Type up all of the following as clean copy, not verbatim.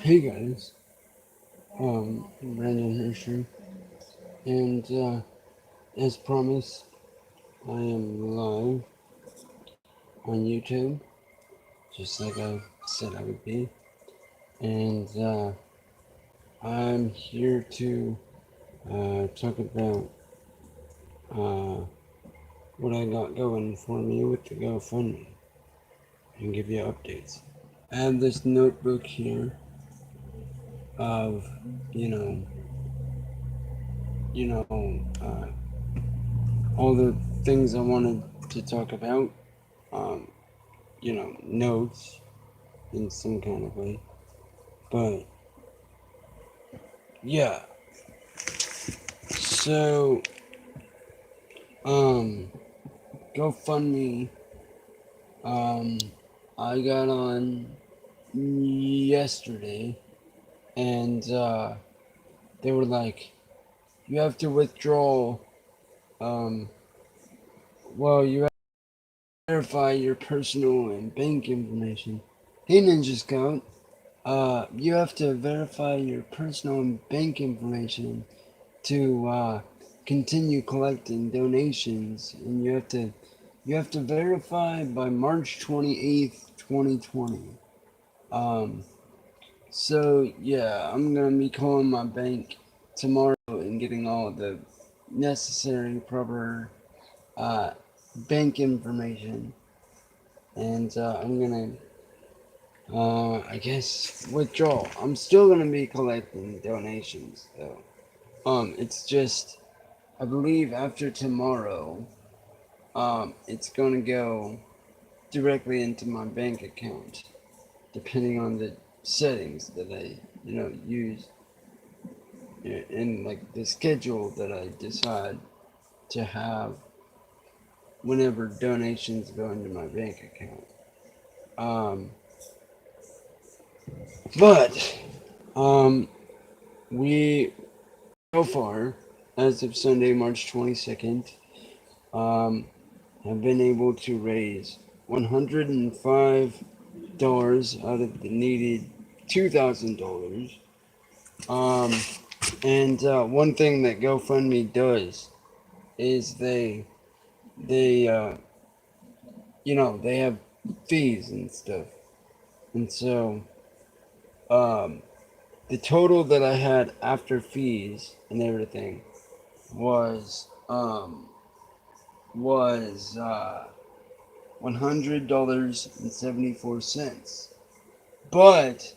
Hey guys, Brandon Hirscher, and as promised, I am live on YouTube, just like I said I would be, and I'm here to talk about uh, what I got going for me with the GoFundMe and give you updates. I have this notebook here of, you know, all the things I wanted to talk about. Um, Notes in some kind of way. But yeah, so um, GoFundMe. Um, I got on yesterday, and they were like, you have to withdraw. Um, you have to verify your personal and bank information. Hey, Ninja Scout. You have to verify your personal and bank information to continue collecting donations, and you have to verify by March 28th, 2020. Um, so yeah, I'm gonna be calling my bank tomorrow and getting all the necessary proper uh, bank information, and I'm gonna I guess withdraw. I'm still gonna be collecting donations though. It's just I believe after tomorrow, it's gonna go directly into my bank account, depending on the settings that I, use in like the schedule that I decide to have whenever donations go into my bank account. Um, but um, we so far, as of Sunday, March 22nd, um, have been able to raise $105 out of the needed $2,000. Um, and one thing that GoFundMe does is they have fees and stuff, and so um, the total that I had after fees and everything was $100.74. But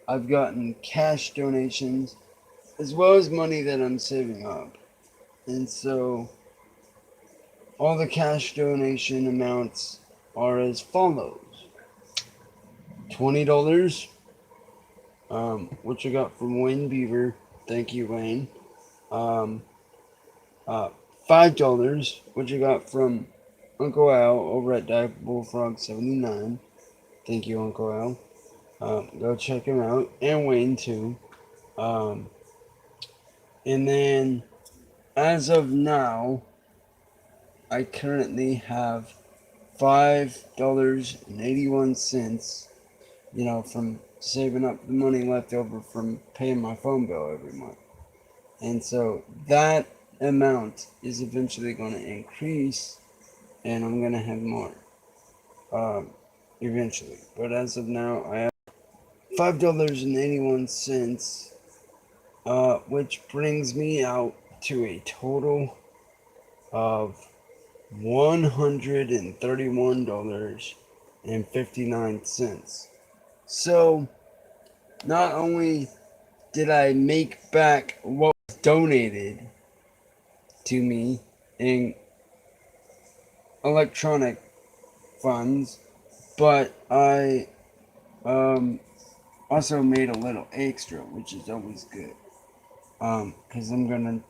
I've gotten cash donations as well as money that I'm saving up. And so all the cash donation amounts are as follows: $20, which I got from Wayne Beaver. Thank you, Wayne. Um, uh, $5, which I got from Uncle Al over at Dive Bullfrog 79. Thank you, Uncle Al. Go check him out, and Wayne too. Um, and then, as of now, I currently have $5.81. From saving up the money left over from paying my phone bill every month, and so that amount is eventually going to increase, and I'm going to have more um, eventually. But as of now, I have $5.81, which brings me out to a total of $131.59. So not only did I make back what was donated to me in electronic funds, but I also made a little extra, which is always good. Because I'm gonna,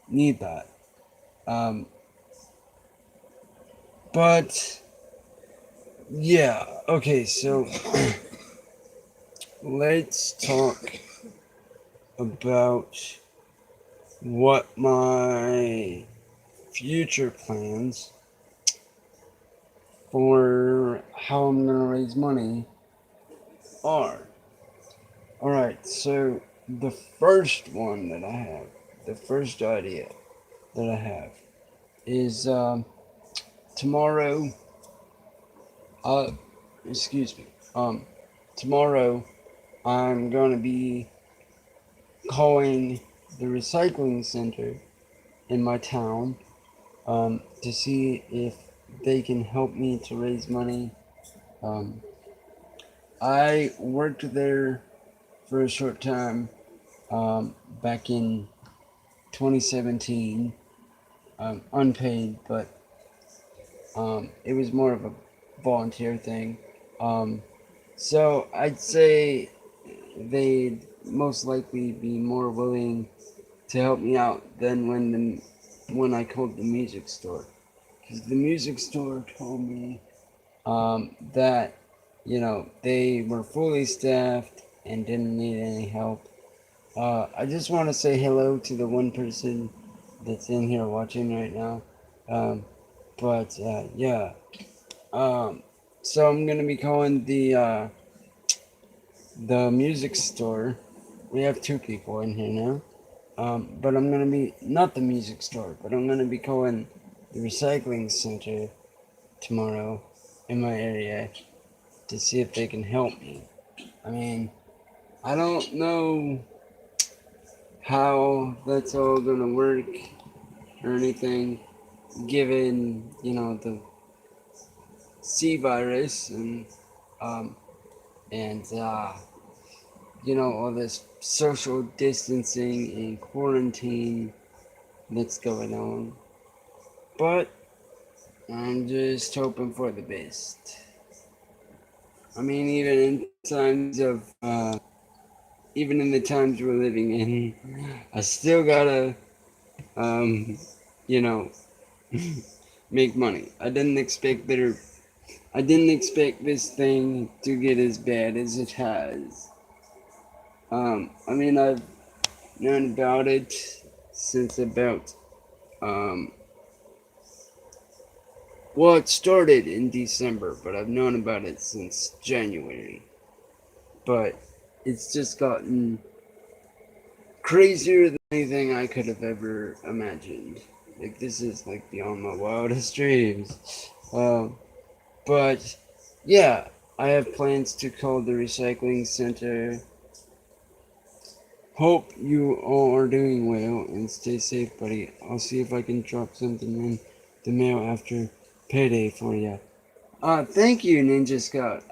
need that. Um, but yeah, okay, so let's talk about what my future plans for how I'm gonna raise money are. All right. So the first one that I have, the first idea that I have is tomorrow. Uh, excuse me. Tomorrow I'm gonna be calling the recycling center in my town to see if they can help me to raise money. Um, I worked there for a short time back in 2017, unpaid, but it was more of a volunteer thing. Um, so I'd say they'd most likely be more willing to help me out than when I called the music store, because the music store told me that they were fully staffed and didn't need any help. I just want to say hello to the one person that's in here watching right now. Um, but yeah, um, so I'm gonna be calling the music store. We have two people in here now. But I'm gonna be not the music store, but I'm gonna be calling the recycling center tomorrow in my area to see if they can help me. I mean, I don't know how that's all gonna work or anything, given the C virus um, and all this social distancing and quarantine that's going on. But I'm just hoping for the best. I mean, even in the times we're living in, I still gotta, um, you know, make money. I didn't expect this thing to get as bad as it has. I mean, I've known about it since about, um, well, it started in December, but I've known about it since January. But it's just gotten crazier than anything I could have ever imagined. Like, this is like beyond my wildest dreams. Um, but yeah, I have plans to call the recycling center. Hope you all are doing well and stay safe, buddy. I'll see if I can drop something in the mail after payday for you. Thank you, Ninja Scout.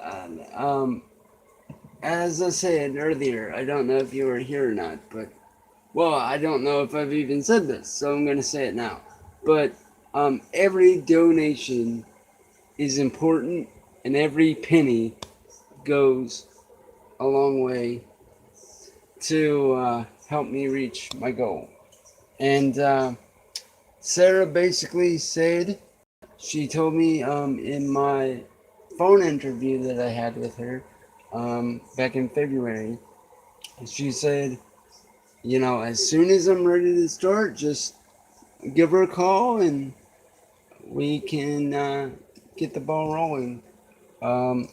As I said earlier, I don't know if you were here or not, but well, I don't know if I've even said this, so I'm gonna say it now. But every donation is important, and every penny goes a long way to help me reach my goal. And Sarah basically said, she told me in my phone interview that I had with her back in February, she said, as soon as I'm ready to start, just give her a call and we can get the ball rolling. Um,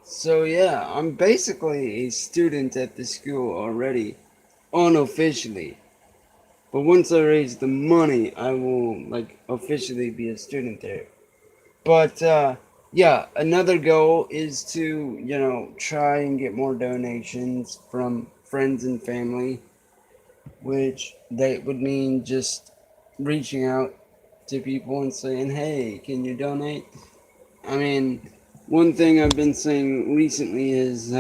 so yeah, I'm basically a student at the school already, unofficially. But once I raise the money, I will like officially be a student there. But yeah, another goal is to try and get more donations from friends and family, which that would mean just reaching out to people and saying, "Hey, can you donate?" I mean, one thing I've been saying recently is,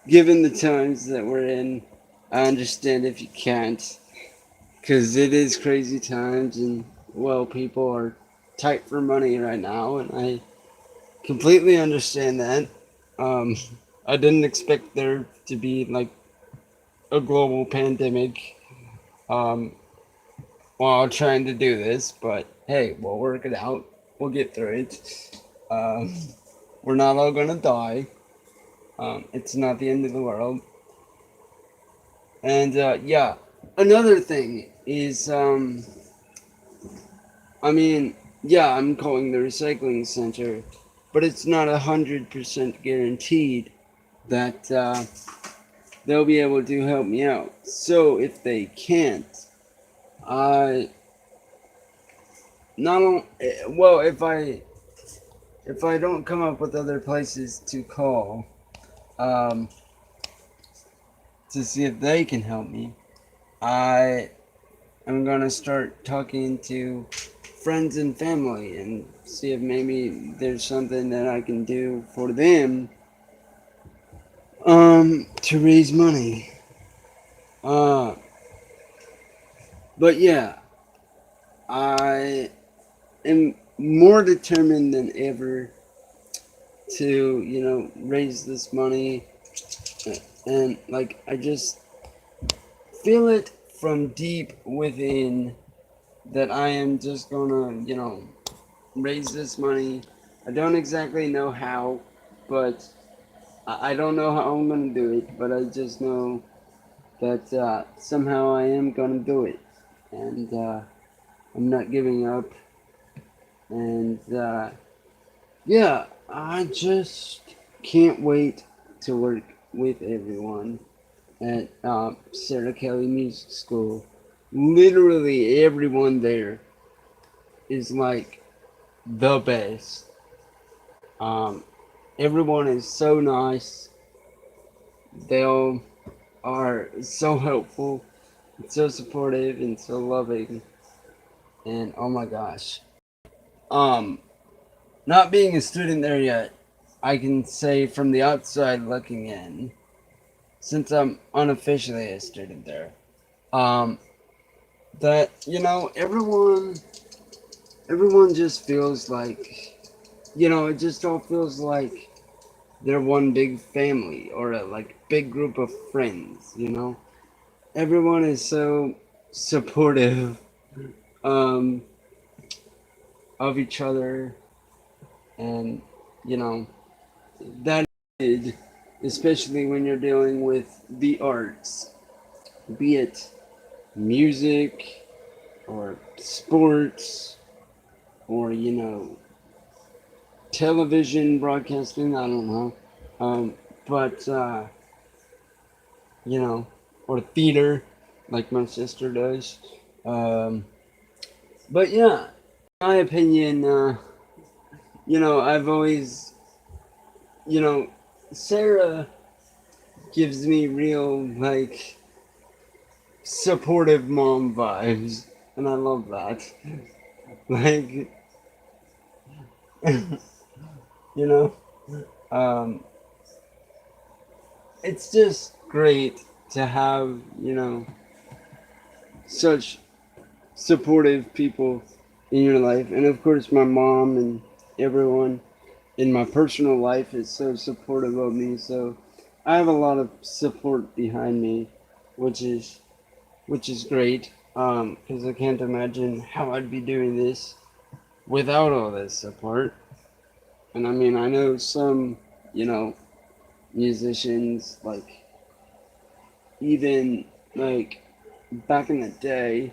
given the times that we're in, I understand if you can't, because it is crazy times, and well, people are tight for money right now, and I completely understand that. Um, I didn't expect there to be like a global pandemic um, while trying to do this, but hey, we'll work it out. We'll get through it. Um, we're not all gonna die. It's not the end of the world. And yeah, another thing is, I mean, yeah, I'm calling the recycling center, but it's not 100% guaranteed that they'll be able to help me out. So if they can't, I not on, well if I don't come up with other places to call, um, to see if they can help me, I am gonna start talking to friends and family and see if maybe there's something that I can do for them, to raise money. Uh, but yeah, I am more determined than ever to, raise this money. And, like, I just feel it from deep within that I am just gonna, raise this money. I don't exactly know how, but I don't know how I'm gonna do it, but I just know that somehow I am gonna do it. And I'm not giving up. And yeah, I just can't wait to work with everyone at Sarah Kelly Music School. Literally everyone there is like the best. Um, Everyone is so nice. They all are so helpful, and so supportive, and so loving. And oh my gosh, um, not being a student there yet, I can say from the outside looking in, since I'm unofficially a student there, um, that everyone just feels like, it just all feels like they're one big family or a like big group of friends. Everyone is so supportive um, of each other, and you know that is, especially when you're dealing with the arts, be it music or sports or television broadcasting. I don't know, but you know, or theater, like my sister does. Um, but yeah, in my opinion, I've always, you know, Sarah gives me real, like, supportive mom vibes, and I love that. Like, you know, um, it's just great to have, such supportive people in your life. And of course, my mom and everyone in my personal life is so supportive of me. So I have a lot of support behind me, which is great. Because I can't imagine how I'd be doing this without all this support. And I mean, I know some, musicians, like, even like back in the day.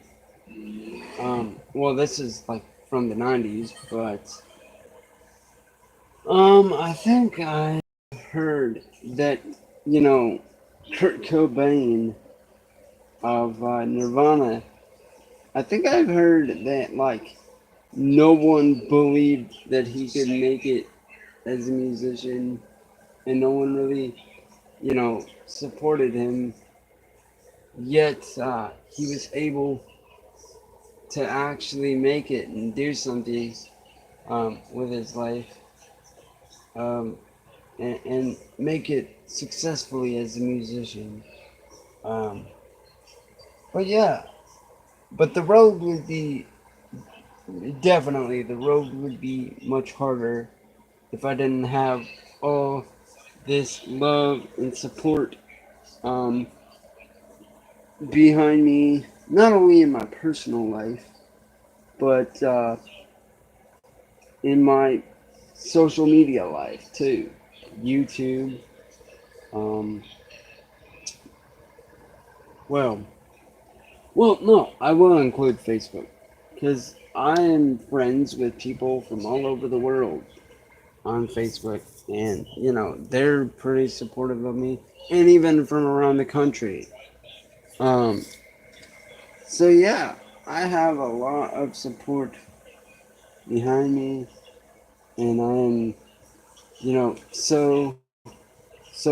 Well, this is like from the 90s, but I think I heard that, you know, Kurt Cobain of Nirvana, I think I've heard that, like, no one believed that he could make it as a musician, and no one really, supported him, yet he was able to actually make it and do something with his life, um, and make it successfully as a musician. Um, but yeah, but the road would be much harder if I didn't have all this love and support um, behind me, not only in my personal life, but in my social media life too. YouTube. Um, well, no, I will include Facebook because I am friends with people from all over the world on Facebook. and they're pretty supportive of me, and even from around the country. Um, so yeah, I have a lot of support behind me, and I am so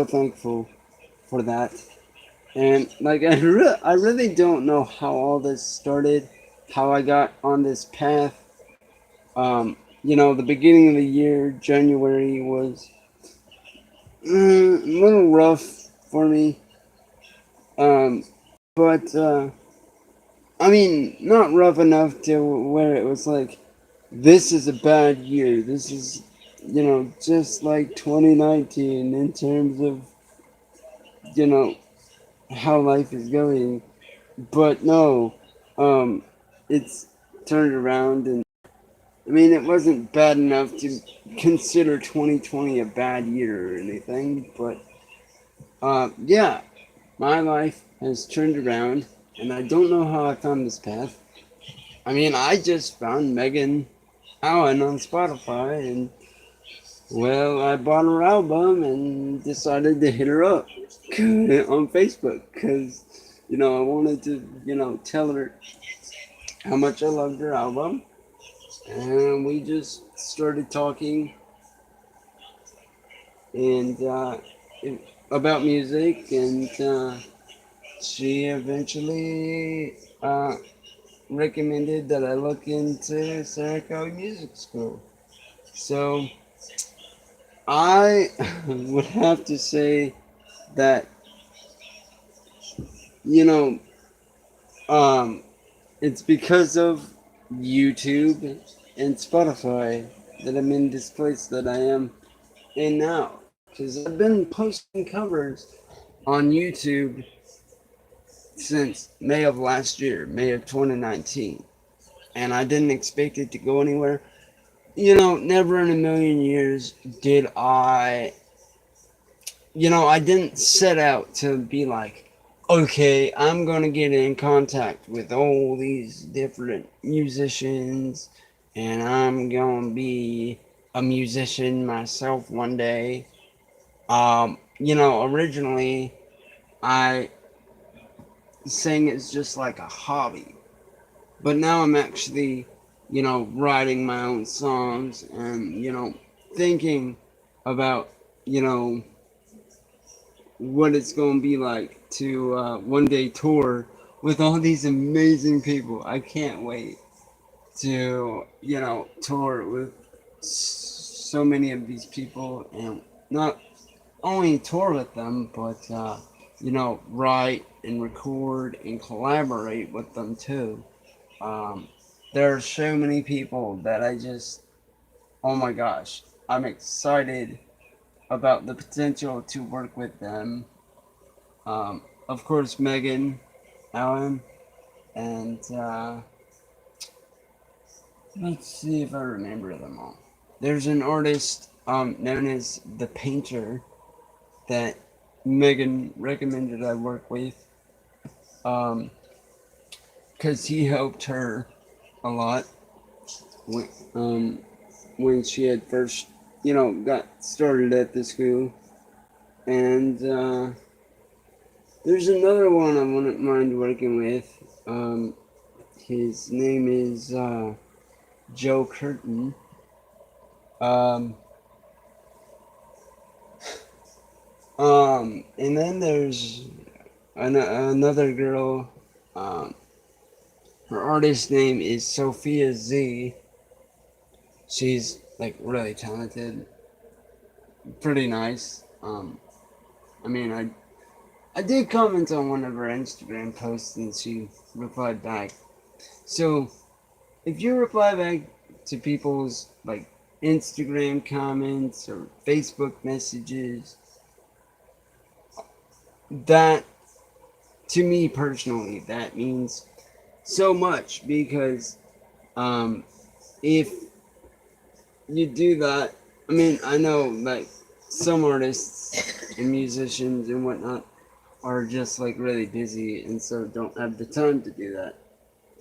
thankful for that. And like I really don't know how all this started, how I got on this path. The beginning of the year, January was a little rough for me. Um, but I mean, not rough enough to where it was like, this is a bad year. This is, just like 2019 in terms of, you know, how life is going. But no, um, it's turned around, and I mean, it wasn't bad enough to consider 2020 a bad year or anything, but yeah, my life has turned around, and I don't know how I found this path. I mean, I just found Megan Allen on Spotify, and well, I bought her album and decided to hit her up on Facebook because, I wanted to, tell her how much I loved her album, and we just started talking and about music, and she eventually recommended that I look into Sarah Music School. So I would have to say that you know um, it's because of YouTube and Spotify that I'm in this place that I am in now. Because I've been posting covers on YouTube since May of last year, May of 2019. And I didn't expect it to go anywhere. Never in a million years did I didn't set out to be like, okay, I'm gonna get in contact with all these different musicians and I'm gonna be a musician myself one day. Originally I sang as just like a hobby, but now I'm actually, writing my own songs and, thinking about, you know, what it's going to be like to one day tour with all these amazing people. I can't wait to, tour with so many of these people and not only tour with them, but, write and record and collaborate with them too. Um, there are so many people that oh my gosh, I'm excited about the potential to work with them. Of course, Megan Allen, and let's see if I remember them all. There's an artist known as The Painter that Megan recommended I work with because he helped her a lot when, when she had first, got started at the school. And there's another one I wouldn't mind working with. His name is Joe Curtin. Um, and then there's another girl. Um, Her artist name is Sophia Z. She's like really talented, pretty nice. I mean, I did comment on one of her Instagram posts and she replied back. So if you reply back to people's like Instagram comments or Facebook messages, that to me personally, that means so much because um, if you do that, I mean, I know like some artists and musicians and whatnot are just like really busy and so don't have the time to do that.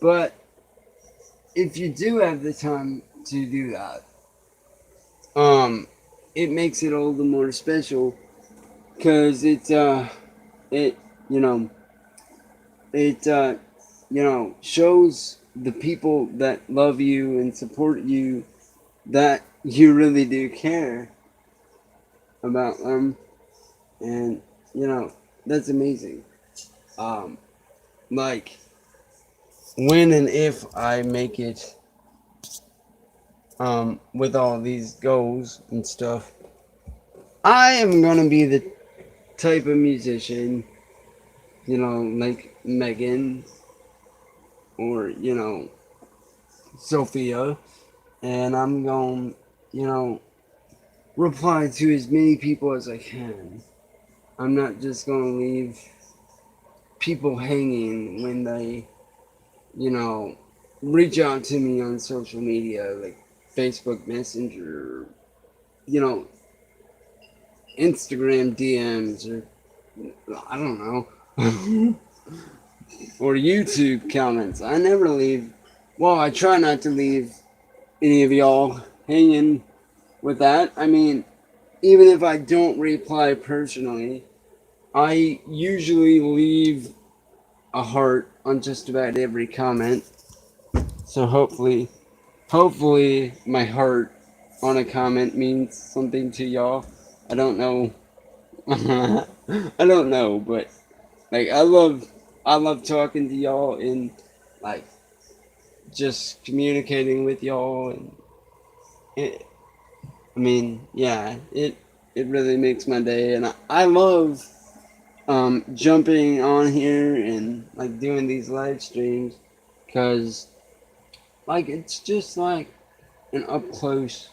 But if you do have the time to do that, um, it makes it all the more special because it you know it shows the people that love you and support you that you really do care about them, and that's amazing. um like when and if I make it with all these goals and stuff, I am gonna be the type of musician, like Megan or Sophia, and I'm going to reply to as many people as I can. I'm not just going to leave people hanging when they, you know, reach out to me on social media like Facebook Messenger, you know, Instagram DMs, or I don't know, or YouTube comments. I never leave. Well, I try not to leave any of y'all hanging with that. I mean, even if I don't reply personally, I usually leave a heart on just about every comment. So hopefully my heart on a comment means something to y'all. I don't know. I don't know, but like I love talking to y'all and like just communicating with y'all, and it, I mean, yeah, it really makes my day, and I love jumping on here and like doing these live streams because like it's just like an up close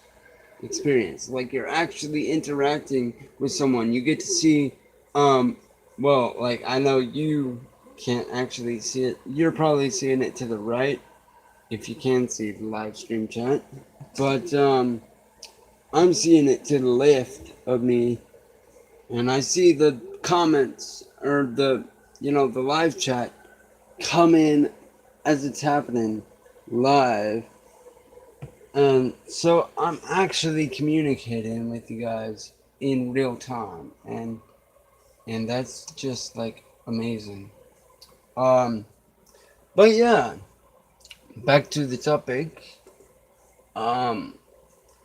experience. Like you're actually interacting with someone. You get to see, um, well, like I know you can't actually see it. You're probably seeing it to the right if you can see the live stream chat, but I'm seeing it to the left of me, and I see the comments or the live chat come in as it's happening live. And so I'm actually communicating with you guys in real time, and that's just like amazing. Um but yeah, back to the topic. Um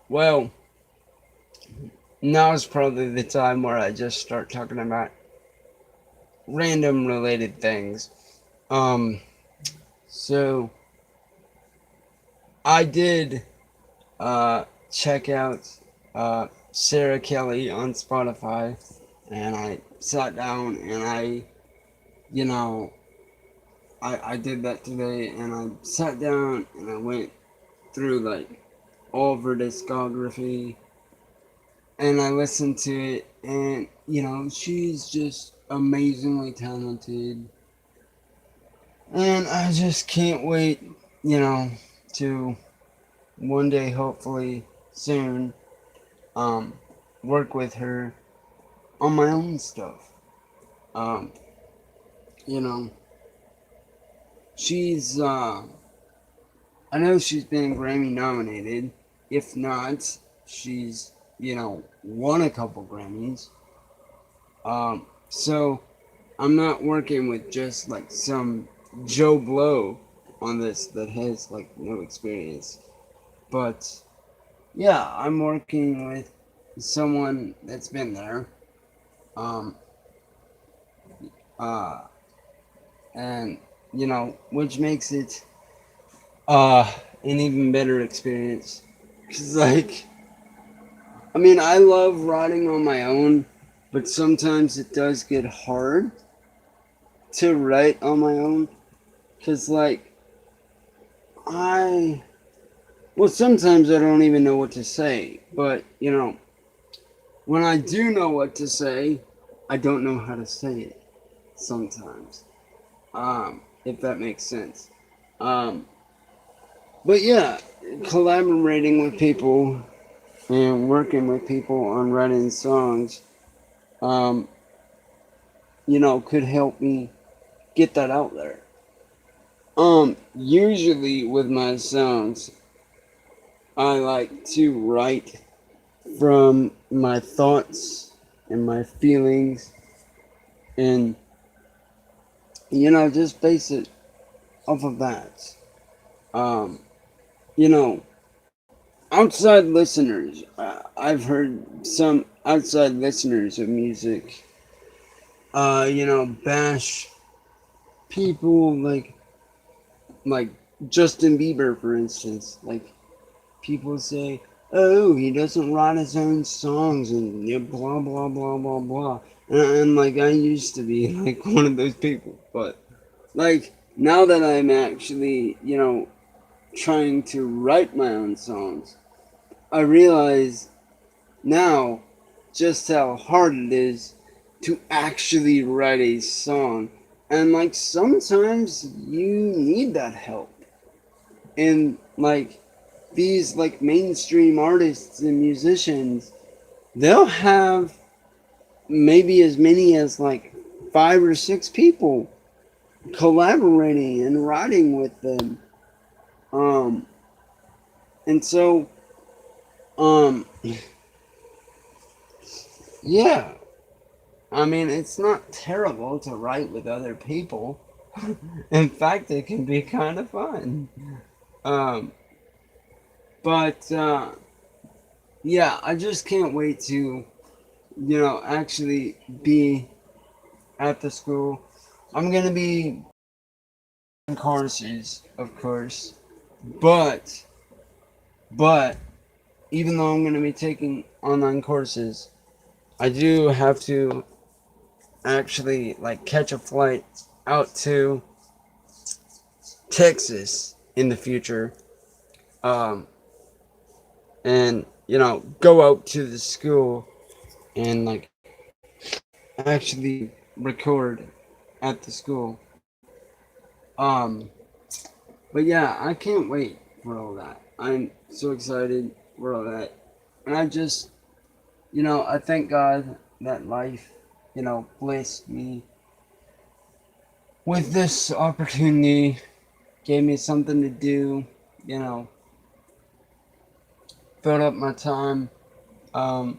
well, now is probably the time where I just start talking about random related things. Um so I did check out Sarah Kelly on Spotify, and I sat down and you know, I did that today, and I sat down and I went through like all of her discography, and I listened to it, and she's just amazingly talented, and I just can't wait, to one day, hopefully soon, um, work with her on my own stuff. Um, you know, she's I know she's been Grammy nominated. If not, she's won a couple Grammys. So I'm not working with just like some Joe Blow on this that has like no experience. But yeah, I'm working with someone that's been there. Um, uh, and which makes it an even better experience. Cause like, I mean, I love riding on my own, but sometimes it does get hard to write on my own. Cause like, I well, sometimes I don't even know what to say. But when I do know what to say, I don't know how to say it sometimes. If that makes sense. Um, but yeah, collaborating with people and working with people on writing songs, um, could help me get that out there. Usually with my songs, I like to write from my thoughts and my feelings, and just base it off of that. Um, you know, outside listeners, I've heard some outside listeners of music, bash people like Justin Bieber, for instance. Like, people say, "Oh, he doesn't write his own songs," and blah blah blah blah blah. And like, I used to be like one of those people, but like now that I'm actually, trying to write my own songs, I realize now just how hard it is to actually write a song. And like, sometimes you need that help. And like, these like mainstream artists and musicians, they'll have maybe as many as like 5 or 6 people collaborating and writing with them. Um, and so, um, yeah, I mean, it's not terrible to write with other people. In fact, it can be kind of fun. Um, but yeah, I just can't wait to, actually be at the school. I'm gonna be in courses, of course, but but even though I'm gonna be taking online courses, I do have to actually like catch a flight out to Texas in the future, um, and go out to the school and like actually record at the school. Um, but yeah, I can't wait for all that. I'm so excited for all that, and I just, I thank God that life, blessed me with this opportunity, gave me something to do, you know, filled up my time. Um,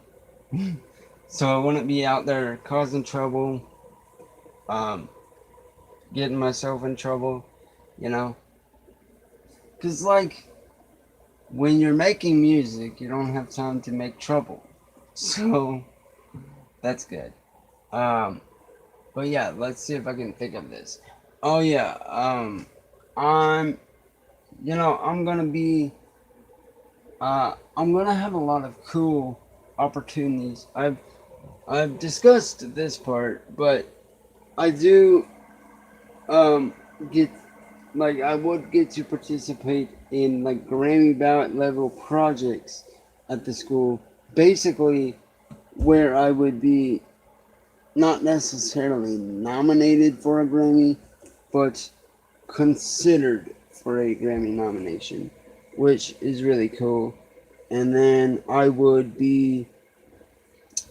so I wouldn't be out there causing trouble, um, getting myself in trouble, you know. Because, like, when you're making music, you don't have time to make trouble. So, that's good. Um, but yeah, let's see if I can think of this. Oh, yeah, I'm, I'm gonna be, I'm gonna have a lot of cool opportunities. I've discussed this part, but I do um get like I would get to participate in like Grammy ballot level projects at the school. Basically, where I would be not necessarily nominated for a Grammy, but considered for a Grammy nomination, which is really cool. And then I would be,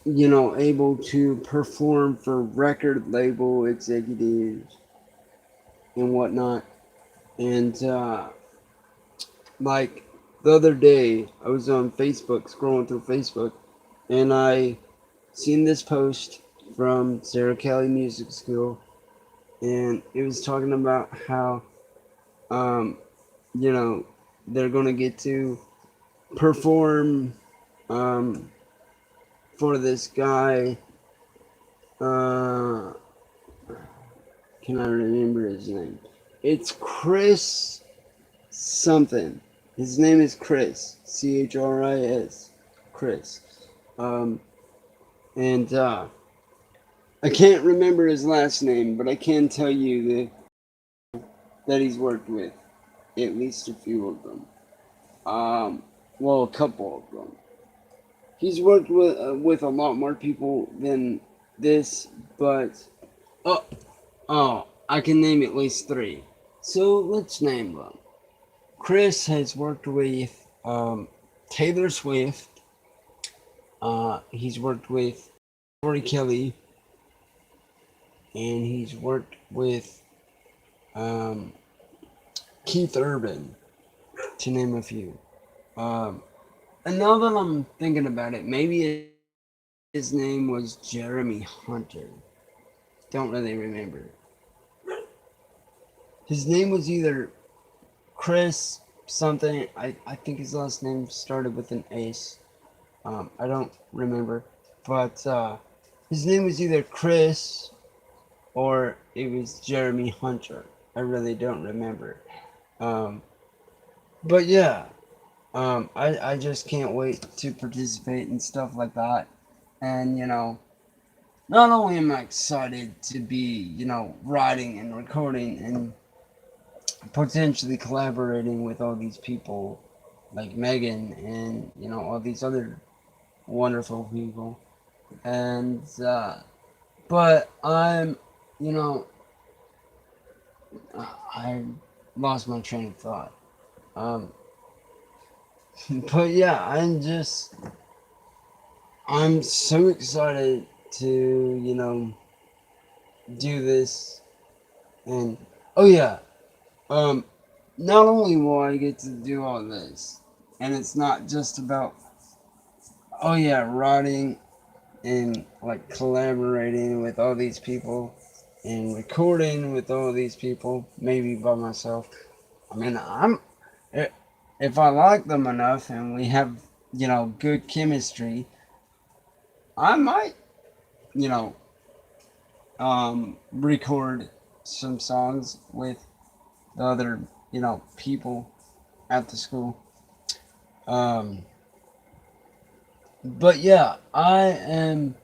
able to perform for record label executives and whatnot. And like the other day, I was on Facebook, scrolling through Facebook, and I seen this post from Sarah Kelly Music School, and it was talking about how, um, you know, they're gonna get to perform um, for this guy. Uh, can I remember his name? It's Chris something. His name is Chris. Chris. Chris. Um, and I can't remember his last name, but I can tell you that he's worked with at least a few of them. Well, a couple of them. He's worked with a lot more people than this, but oh, I can name at least 3. So let's name them. Chris has worked with Taylor Swift. He's worked with Tori Kelly, and he's worked with um, Keith Urban, to name a few. Um, And now that I'm thinking about it, maybe his name was Jeremy Hunter. Don't really remember. His name was either Chris something. I think his last name started with an ace. I don't remember. But his name was either Chris or it was Jeremy Hunter. I really don't remember. Um, but yeah, I just can't wait to participate in stuff like that. And, not only am I excited to be, writing and recording and potentially collaborating with all these people like Megan and, all these other wonderful people. And, but I'm, you know, I lost my train of thought. Um, but yeah, I'm so excited to, do this. And, oh yeah, um, not only will I get to do all this, and it's not just about, oh yeah, writing and like collaborating with all these people and recording with all these people, maybe by myself. I mean, if I like them enough and we have, good chemistry, I might, you know, record some songs with the other, people at the school. Um, but yeah, I am,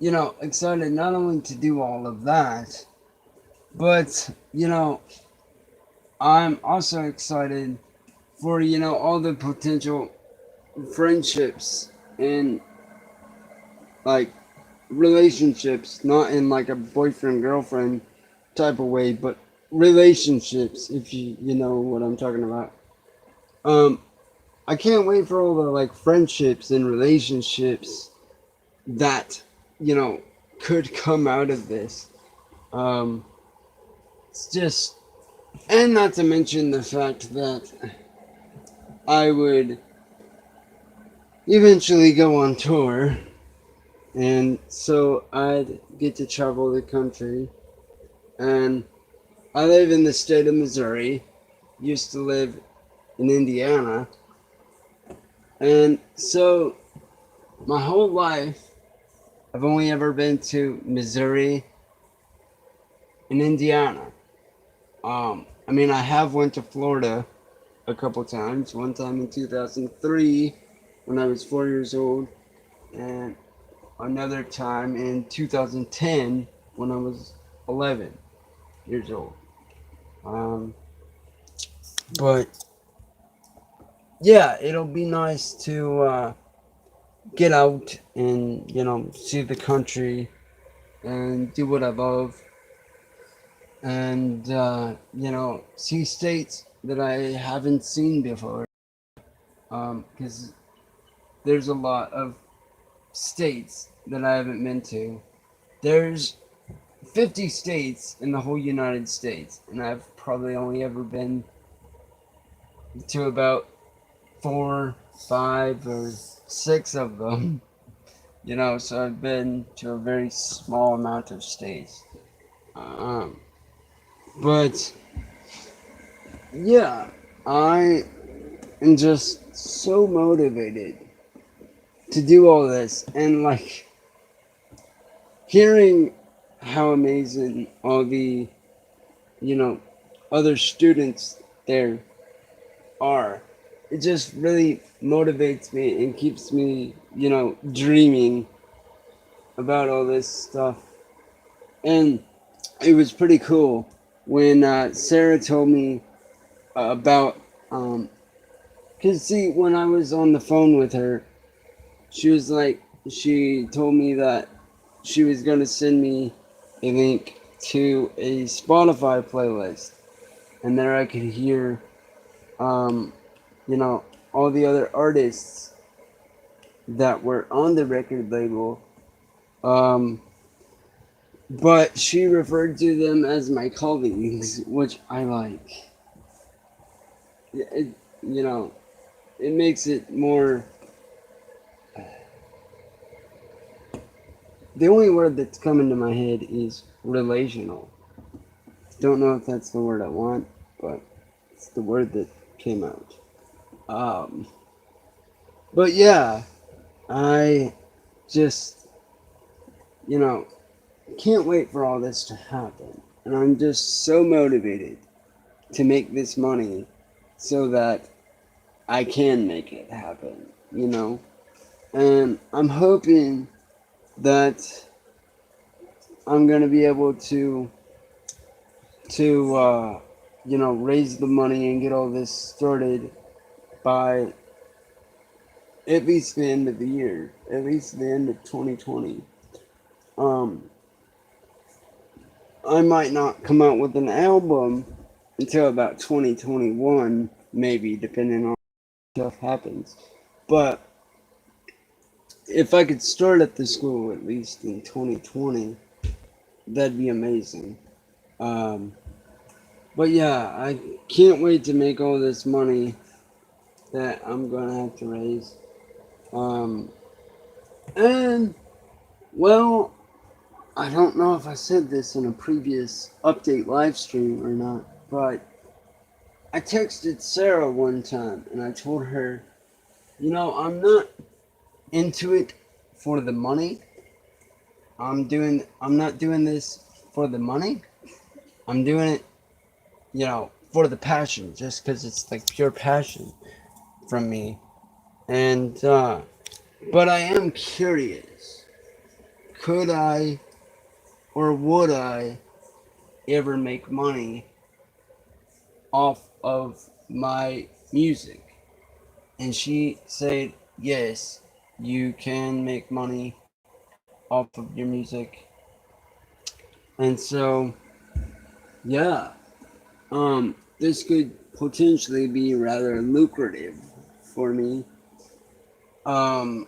excited not only to do all of that, but, I'm also excited for, all the potential friendships and like relationships, not in like a boyfriend girlfriend type of way, but relationships, if you know what I'm talking about. Um, I can't wait for all the like friendships and relationships that could come out of this. Um, it's just, and not to mention the fact that I would eventually go on tour, and so I'd get to travel the country. And I live in the state of Missouri, used to live in Indiana, and so my whole life I've only ever been to Missouri and Indiana. I mean, I have went to Florida a couple times. One time in 2003 when I was 4 years old, and another time in 2010 when I was 11 years old. Um, but yeah, it'll be nice to get out and see the country and do what I love and see states that I haven't seen before. Because there's a lot of states that I haven't been to. There's 50 states in the whole United States, and I've probably only ever been to about 4, 5, or 6 of them. So I've been to a very small amount of states. Um, but yeah, I am just so motivated to do all this, and like hearing how amazing all the you know other students there are, it just really motivates me and keeps me dreaming about all this stuff. And it was pretty cool when Sarah told me about because see, when I was on the phone with her, she was like, she told me that she was going to send me a link to a Spotify playlist, and there I could hear, um, all the other artists that were on the record label. Um, but she referred to them as my colleagues, which I like. It, you know, it makes it more. The only word that's coming to my head is relational. Don't know if that's the word I want, but it's the word that came out. Um, but yeah, I just, you know, can't wait for all this to happen. And I'm just so motivated to make this money so that I can make it happen, you know? And I'm hoping that I'm going to be able to raise the money and get all this started by at least the end of the year, at least the end of 2020. Um, I might not come out with an album until about 2021, maybe, depending on stuff happens. But if I could start at the school at least in 2020, that'd be amazing. Um, but yeah, I can't wait to make all this money that I'm gonna have to raise. Um, and well, I don't know if I said this in a previous update live stream or not, but I texted Sarah one time and I told her, I'm not into it for the money. I'm not doing this for the money. I'm doing it, for the passion, just because it's like pure passion from me. And, but I am curious. Could I or would I ever make money off of my music? And she said, yes, you can make money off of your music. And so, yeah, this could potentially be rather lucrative for me. Um,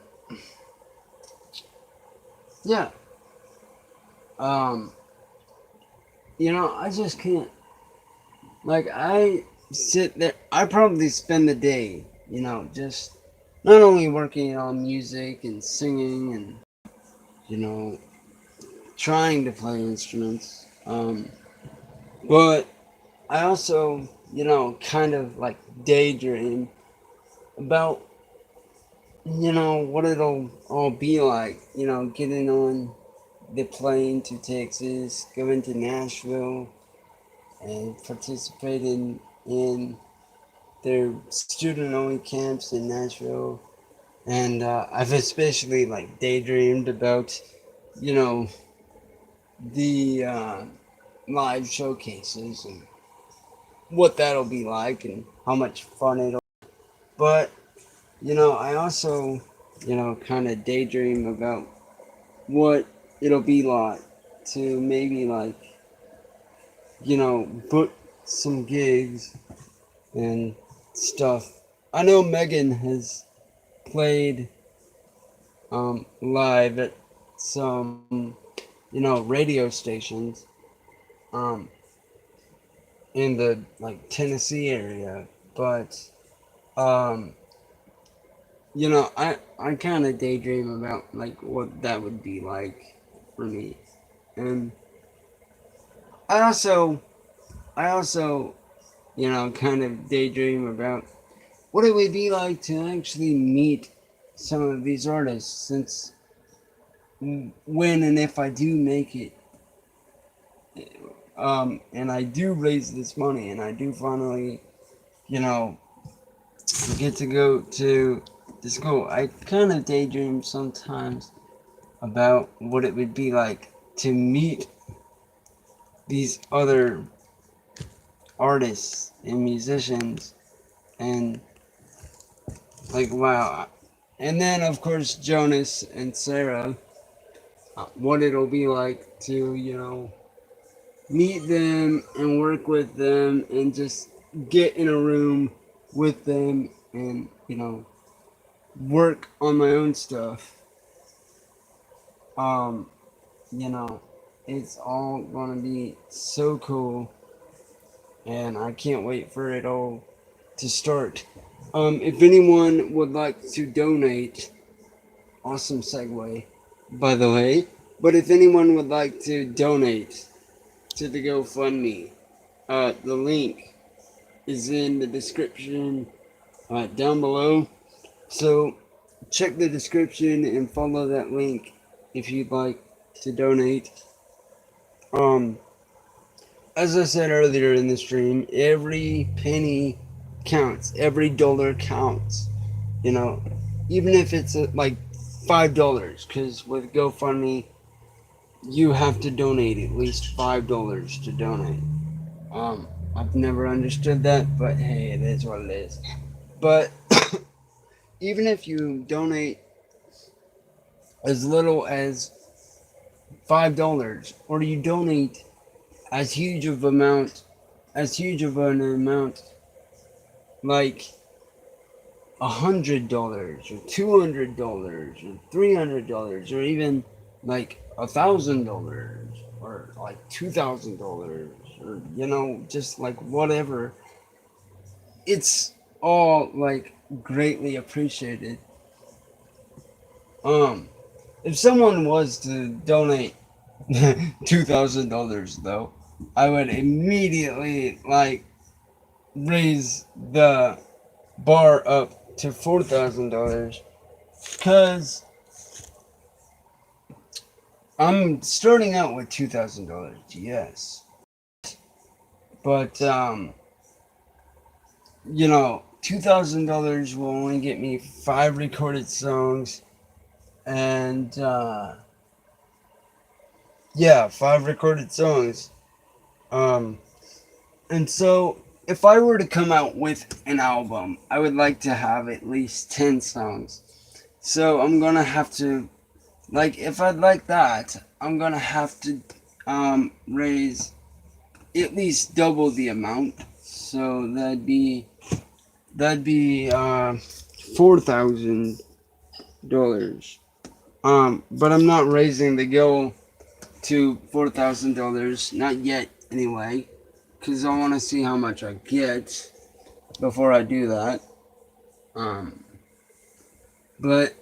yeah, um, I just can't. Like, I sit there, I probably spend the day, just not only working on music and singing and, you know, trying to play instruments, but I also, kind of like daydream about, what it'll all be like, getting on the plane to Texas, going to Nashville, and participating in their student-only camps in Nashville. And I've especially like daydreamed about, you know, the live showcases and what that'll be like and how much fun it'll. But I also, kind of daydream about what it'll be like to maybe like, book some gigs and stuff. I know Megan has played live at some, radio stations um, in the like Tennessee area, but um, I kind of daydream about like what that would be like for me, and I also I also kind of daydream about what it would be like to actually meet some of these artists, since when and if I do make it, and I do raise this money, and I do finally, you know, get to go to the school, I kind of daydream sometimes about what it would be like to meet these other artists and musicians, and like, wow. And then, of course, Jonas and Sarah, what it'll be like to, meet them and work with them and just get in a room with them and, work on my own stuff. Um, you know, it's all gonna be so cool, and I can't wait for it all to start. If anyone would like to donate, awesome segue, by the way. But if anyone would like to donate to the GoFundMe, the link is in the description down below. So check the description and follow that link if you'd like to donate. As I said earlier in the stream, every penny counts. Every dollar counts. You know, even if it's like $5, because with GoFundMe, you have to donate at least $5 to donate. I've never understood that, but hey, it is what it is. But even if you donate as little as $5, or you donate as huge of an amount like $100 or $200 or $300 or even like $1,000 or like $2,000 or just like whatever, it's all like greatly appreciated. If someone was to donate $2,000 though, I would immediately like raise the bar up to $4,000 because I'm starting out with $2,000, yes, but $2,000 will only get me 5 recorded songs, and 5 recorded songs. And so if I were to come out with an album, I would like to have at least 10 songs. So I'm gonna have to, like, if I'd like that, I'm gonna have to raise at least double the amount. So that'd be $4,000. But I'm not raising the goal to $4,000, not yet anyway, because I want to see how much I get before I do that. But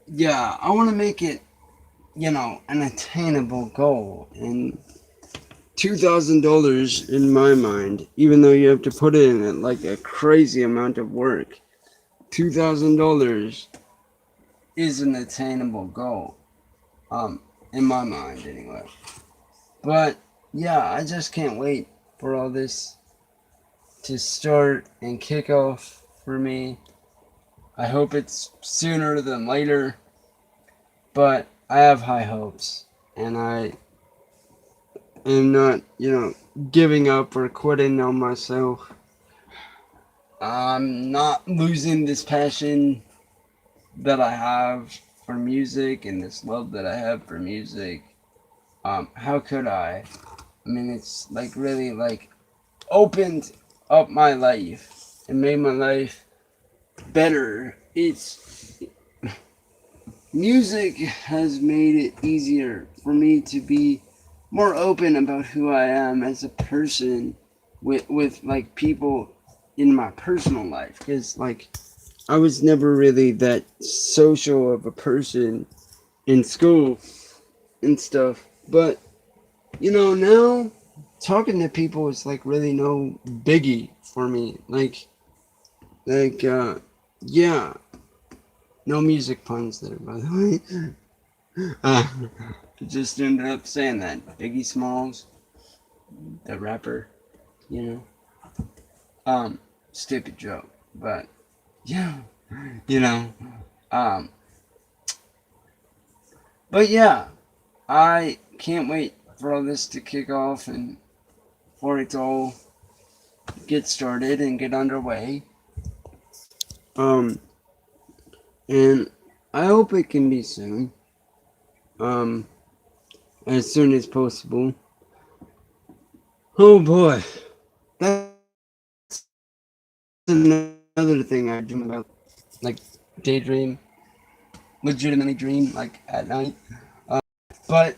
yeah, I want to make it, an attainable goal. And $2,000 in my mind, even though you have to put in like a crazy amount of work, $2,000 is an attainable goal. In my mind anyway. But yeah, I just can't wait for all this to start and kick off for me. I hope it's sooner than later, but I have high hopes, and I am not, giving up or quitting on myself. I'm not losing this passion that I have for music and this love that I have for music. How could I? I mean, it's like really like opened up my life and made my life better. Music has made it easier for me to be more open about who I am as a person with like people in my personal life, because like I was never really that social of a person in school and stuff, but now talking to people is like really no biggie for me. Yeah, no music puns there, by the way. Just ended up saying that. Biggie Smalls, the rapper, stupid joke, but yeah, you know, um, but yeah, I can't wait for all this to kick off and for it to all get started and get underway. And I hope it can be soon. As soon as possible. Oh boy, that's another thing I dream about, like daydream, legitimately dream, like at night. But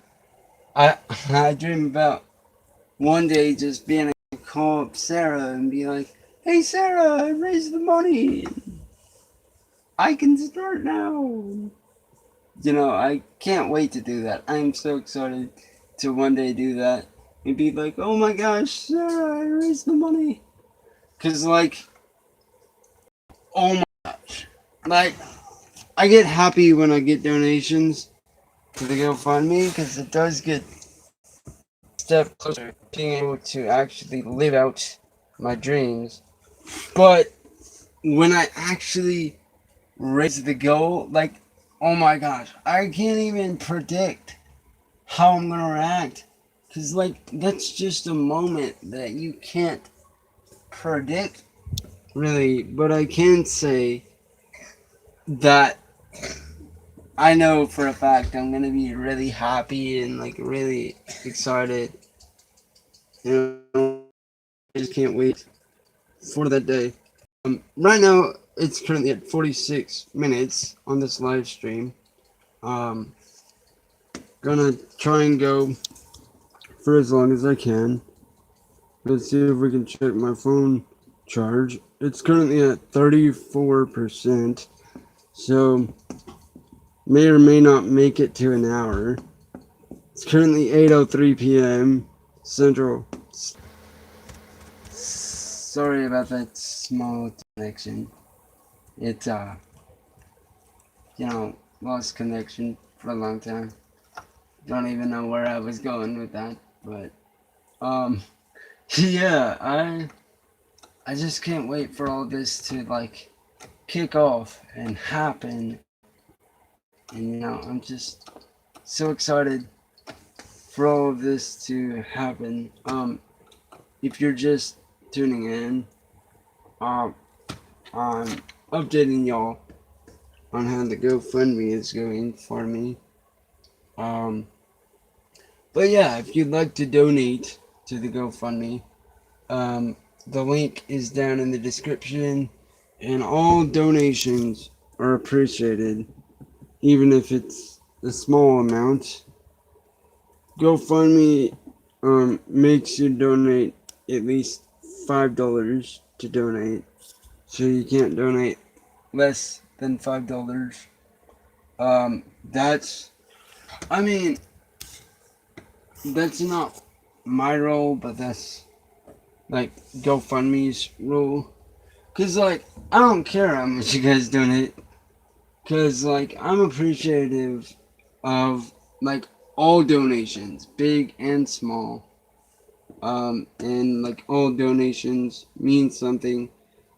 I dream about one day just being able to call up Sarah and be like, "Hey Sarah, I raised the money." I can start now. I can't wait to do that. I'm so excited to one day do that and be like, oh my gosh, Sarah, I raised the money. Because, like, oh my gosh. Like, I get happy when I get donations to the GoFundMe because it does get step closer to being able to actually live out my dreams. But when I actually raise the goal, like, oh my gosh, I can't even predict how I'm gonna react. Cause like that's just a moment that you can't predict really, but I can say that I know for a fact I'm gonna be really happy and like really excited. I just can't wait for that day. Right now it's currently at 46 minutes on this live stream. Um, gonna try and go for as long as I can. Let's see if we can check my phone charge. It's currently at 34%, so may or may not make it to an hour. It's currently 8:03 p.m. Central. Sorry about that small connection. It lost connection for a long time. Don't even know where I was going with that, but yeah, I just can't wait for all this to like kick off and happen. And I'm just so excited for all of this to happen. If you're just tuning in, I'm updating y'all on how the GoFundMe is going for me. But yeah, if you'd like to donate to the GoFundMe, the link is down in the description, and all donations are appreciated, even if it's a small amount. GoFundMe makes you donate at least $5 to donate, so you can't donate less than $5. That's, I mean, that's not my role, but that's like GoFundMe's rule. Cause like I don't care how much you guys donate, cause like I'm appreciative of like all donations, big and small. And like all donations mean something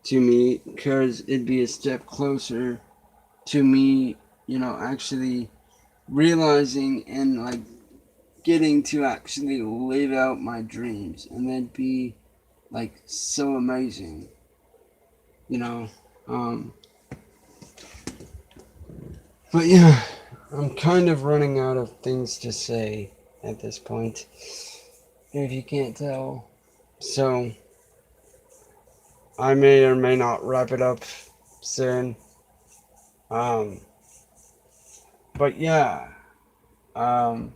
to me, cause it'd be a step closer to me, actually realizing and like getting to actually live out my dreams, and that'd be like so amazing, you know. Um, but yeah, I'm kind of running out of things to say at this point, if you can't tell. So I may or may not wrap it up soon. Um, but yeah, um,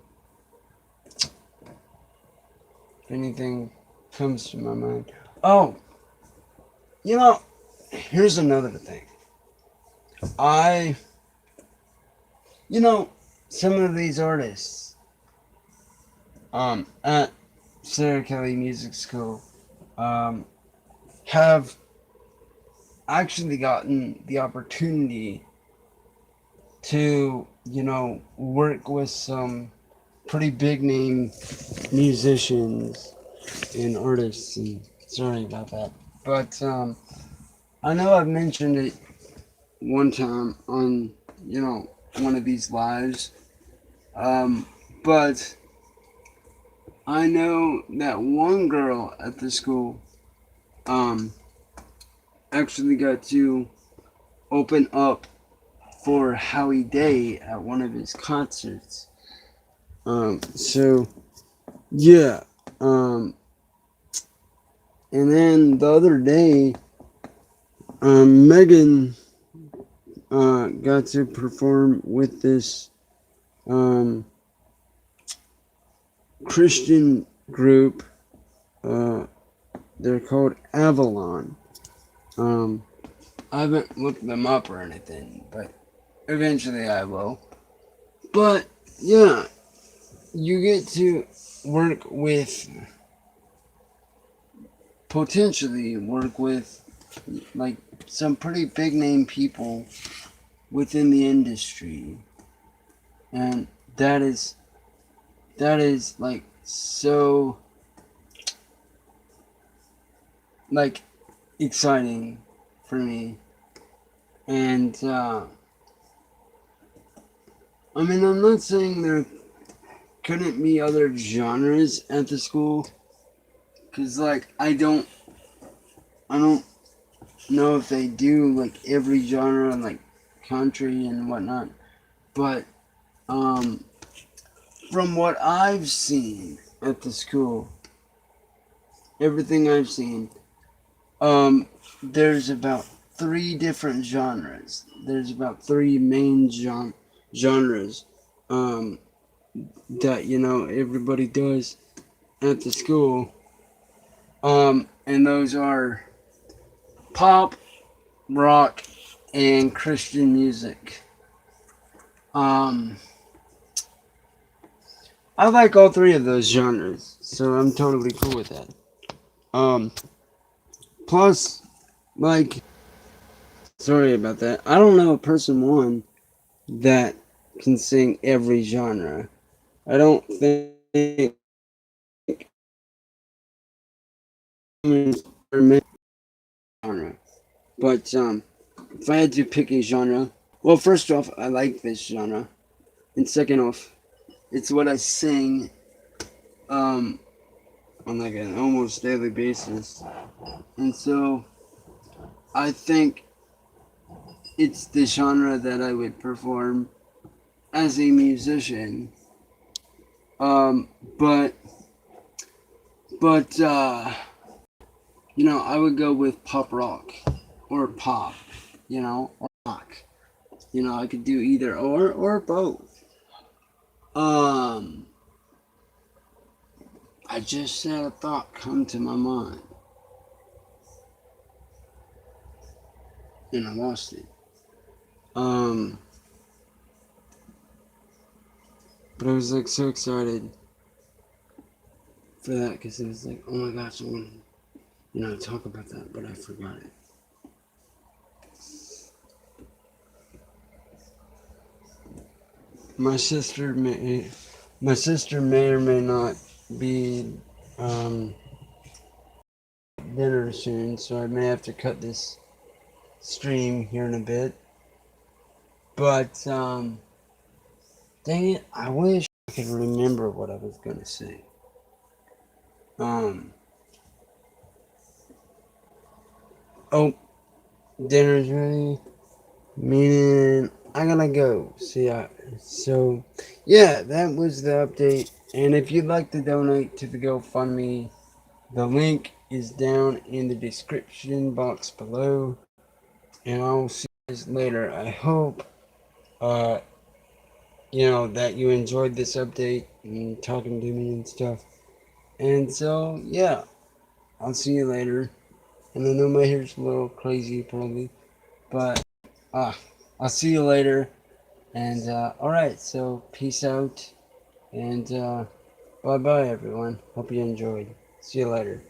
if anything comes to my mind. Oh, here's another thing. I, some of these artists, at Sarah Kelly Music School, have actually gotten the opportunity to, work with some pretty big name musicians and artists. And sorry about that. But I know I've mentioned it one time on, one of these lives. But I know that one girl at the school actually got to open up for Howie Day at one of his concerts. So yeah. And then the other day, Megan got to perform with this Christian group. They're called Avalon. I haven't looked them up or anything, but eventually I will. But yeah, you get to work with, potentially work with, like, some pretty big name people within the industry, and that is like so, like, exciting for me. And I mean, I'm not saying there couldn't be other genres at the school, cause like I don't know if they do like every genre, like country and whatnot, but um, from what I've seen at the school, everything I've seen, um, there's about three different genres. There's about three main genres um, that everybody does at the school, and those are pop, rock, and Christian music. Um, I like all three of those genres, so I'm totally cool with that. Um, plus, like, sorry about that. I don't know a person one that can sing every genre. I don't think genre. But if I had to pick a genre, well, first off, I like this genre, and second off, it's what I sing um, on like an almost daily basis, and so I think it's the genre that I would perform as a musician. Um, but but I would go with pop rock or pop, or rock. I could do either or both. Um, I just had a thought come to my mind, and I lost it. Um, but I was like so excited for that because it was like, oh my gosh, I want to, talk about that, but I forgot it. My sister may or may not be um, dinner soon, so I may have to cut this stream here in a bit. But dang it, I wish I could remember what I was gonna say. Um, oh, dinner's ready. Meaning I gotta go. See ya. So, yeah, that was the update. And if you'd like to donate to the GoFundMe, the link is down in the description box below. And I'll see you guys later. I hope, uh, that you enjoyed this update and talking to me and stuff. And so, yeah, I'll see you later. And I know my hair's a little crazy probably, but ah, I'll see you later. And alright, so peace out and bye bye everyone. Hope you enjoyed. See you later.